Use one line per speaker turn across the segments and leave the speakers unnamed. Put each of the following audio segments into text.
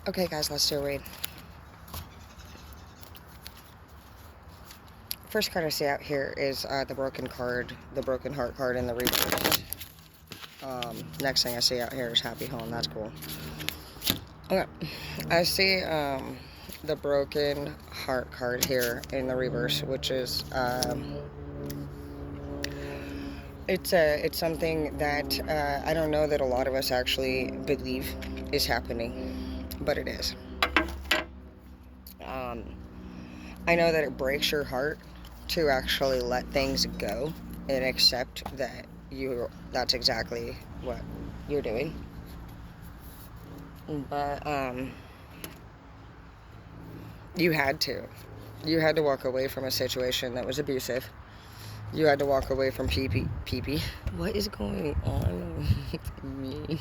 Okay, guys, let's do a read. First card I see out here is the broken card, the broken heart card in the reverse. Next thing I see out here is happy home. That's cool. Okay, I see the broken heart card here in the reverse, which is it's something that I don't know that a lot of us actually believe is happening, but it is. I know that it breaks your heart to actually let things go and accept that that's exactly what you're doing. But you had to. You had to walk away from a situation that was abusive. You had to walk away from pee. What is going on with me?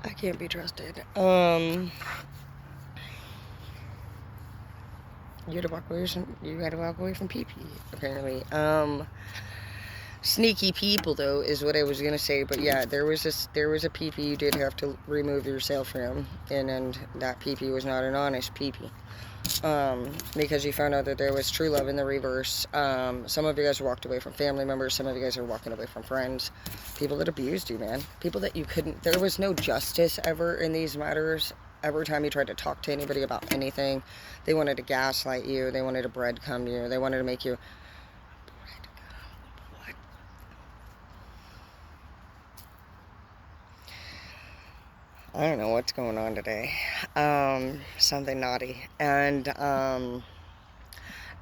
I can't be trusted. You had to walk away from pee, apparently. Sneaky people, though, is what I was gonna say. But yeah, there was a pee you did have to remove yourself from, and that pee was not an honest pee. Because you found out that there was true love in the reverse. Some of you guys walked away from family members. Some of you guys are walking away from friends. People that abused you, man. People that you couldn't. There was no justice ever in these matters. Every time you tried to talk to anybody about anything, they wanted to gaslight you. They wanted to breadcrumb you. They wanted to make you. What? I don't know what's going on today. Something naughty. And,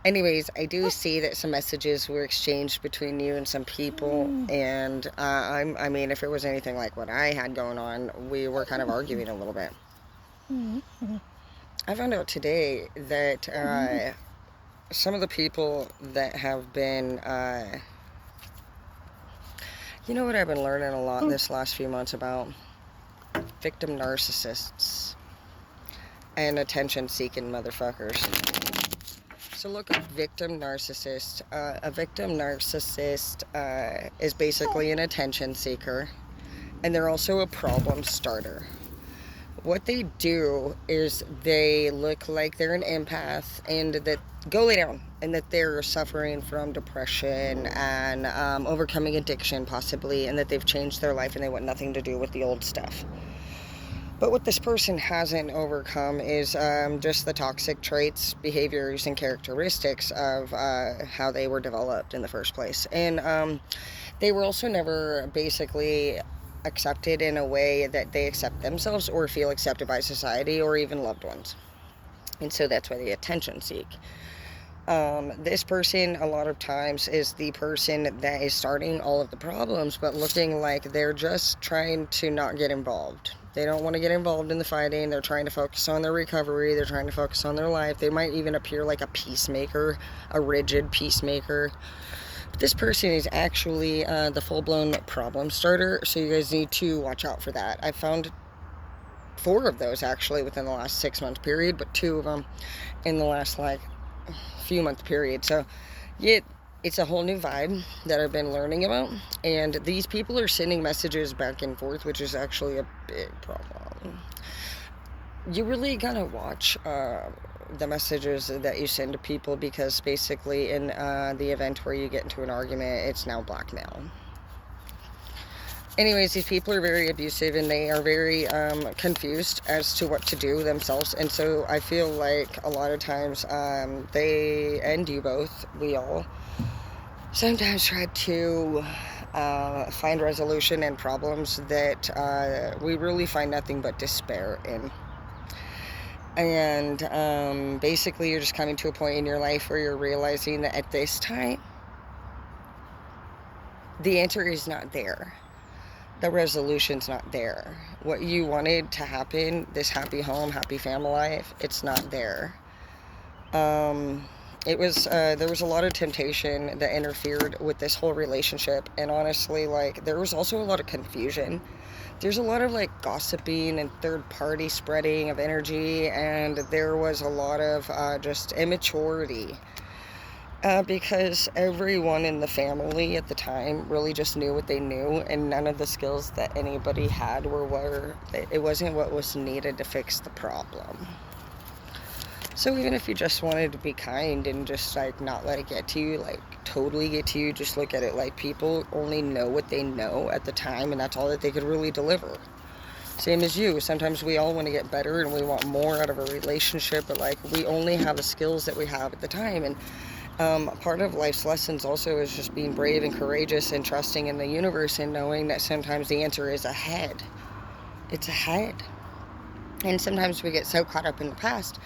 anyways, I do see that some messages were exchanged between you and some people. And, I mean, if it was anything like what I had going on, we were kind of arguing a little bit. I found out today that, some of the people that have been, you know what I've been learning a lot this last few months about? Victim narcissists and attention-seeking motherfuckers. So look up victim narcissist. A victim narcissist is basically an attention seeker, and they're also a problem starter. What they do is they look like they're an empath and that go lay down, and that they're suffering from depression and overcoming addiction possibly, and that they've changed their life and they want nothing to do with the old stuff. But what this person hasn't overcome is just the toxic traits, behaviors, and characteristics of how they were developed in the first place. And they were also never basically accepted in a way that they accept themselves or feel accepted by society or even loved ones. And so that's why they attention seek. This person a lot of times is the person that is starting all of the problems, but looking like they're just trying to not get involved. They don't want to get involved in the fighting. They're trying to focus on their recovery. They're trying to focus on their life. They might even appear like a peacemaker, a rigid peacemaker. But this person is actually the full-blown problem starter, so you guys need to watch out for that. I found 4 of those actually within the last 6-month period, but 2 of them in the last few month period. So yeah, it's a whole new vibe that I've been learning about, and these people are sending messages back and forth, which is actually a big problem. You really gotta watch the messages that you send to people, because basically in the event where you get into an argument, it's now blackmail. Anyways, these people are very abusive, and they are very confused as to what to do themselves. And so I feel like a lot of times they and you both, we all, sometimes try to find resolution in problems that we really find nothing but despair in. And basically you're just coming to a point in your life where you're realizing that at this time, the answer is not there. The resolution's not there. What you wanted to happen, this happy home, happy family life, it's not there. There was a lot of temptation that interfered with this whole relationship, and honestly, there was also a lot of confusion. There's a lot of gossiping and third party spreading of energy, and there was a lot of just immaturity. Because everyone in the family at the time really just knew what they knew, and none of the skills that anybody had it wasn't what was needed to fix the problem. So even if you just wanted to be kind and just like not let it get to you, like totally get to you, just look at it like people only know what they know at the time, and that's all that they could really deliver. Same as you. Sometimes we all want to get better and we want more out of a relationship, but like we only have the skills that we have at the time. And part of life's lessons also is just being brave and courageous and trusting in the universe and knowing that sometimes the answer is ahead. It's ahead. And sometimes we get so caught up in the past,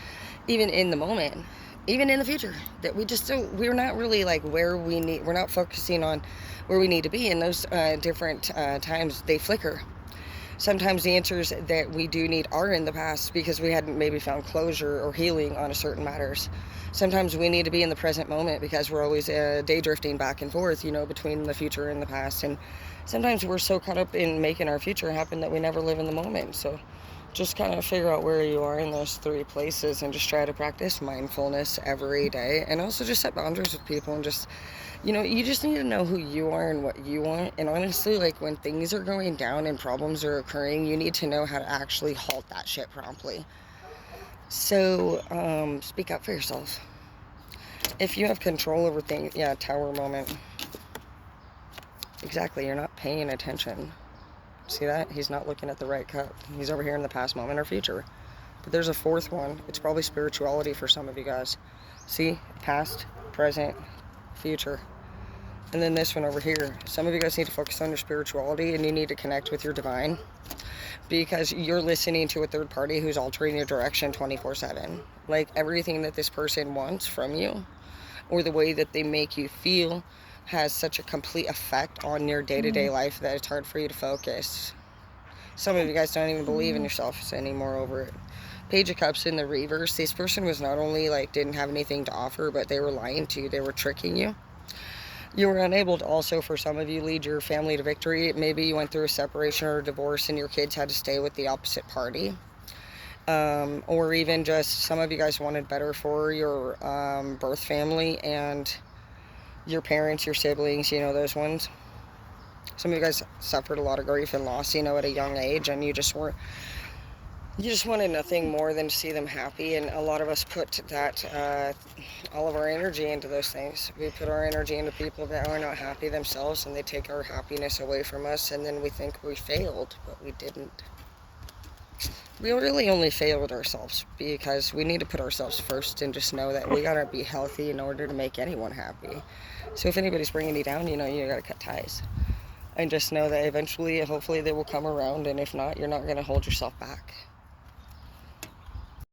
even in the moment, even in the future, that we're not really like we're not focusing on where we need to be. In those different times, they flicker. Sometimes the answers that we do need are in the past because we hadn't maybe found closure or healing on a certain matters. Sometimes we need to be in the present moment because we're always day drifting back and forth, between the future and the past. And sometimes we're so caught up in making our future happen that we never live in the moment. So just kind of figure out where you are in those three places and just try to practice mindfulness every day, and also just set boundaries with people and just you just need to know who you are and what you want. And honestly, like when things are going down and problems are occurring, you need to know how to actually halt that shit promptly. So speak up for yourself. If you have control over things, yeah, tower moment. Exactly, you're not paying attention. See that? He's not looking at the right cup. He's over here in the past, moment, or future. But there's a fourth one. It's probably spirituality for some of you guys. See? Past, present, future. And then this one over here. Some of you guys need to focus on your spirituality and you need to connect with your divine, because you're listening to a third party who's altering your direction 24/7. Like everything that this person wants from you or the way that they make you feel has such a complete effect on your day-to-day life that it's hard for you to focus. Some of you guys don't even believe in yourselves anymore over it. Page of Cups in the reverse. This person was not only like didn't have anything to offer, but they were lying to you. They were tricking you. You were unable to also, for some of you, lead your family to victory. Maybe you went through a separation or a divorce and your kids had to stay with the opposite party. Or even just some of you guys wanted better for your birth family and your parents, your siblings, those ones. Some of you guys suffered a lot of grief and loss, at a young age, and you just wanted nothing more than to see them happy. And a lot of us put that, all of our energy into those things. We put our energy into people that are not happy themselves, and they take our happiness away from us, and then we think we failed, but we didn't. We really only failed ourselves because we need to put ourselves first and just know that we gotta be healthy in order to make anyone happy. So if anybody's bringing you down, you gotta cut ties. And just know that eventually, hopefully, they will come around, and if not, you're not gonna hold yourself back.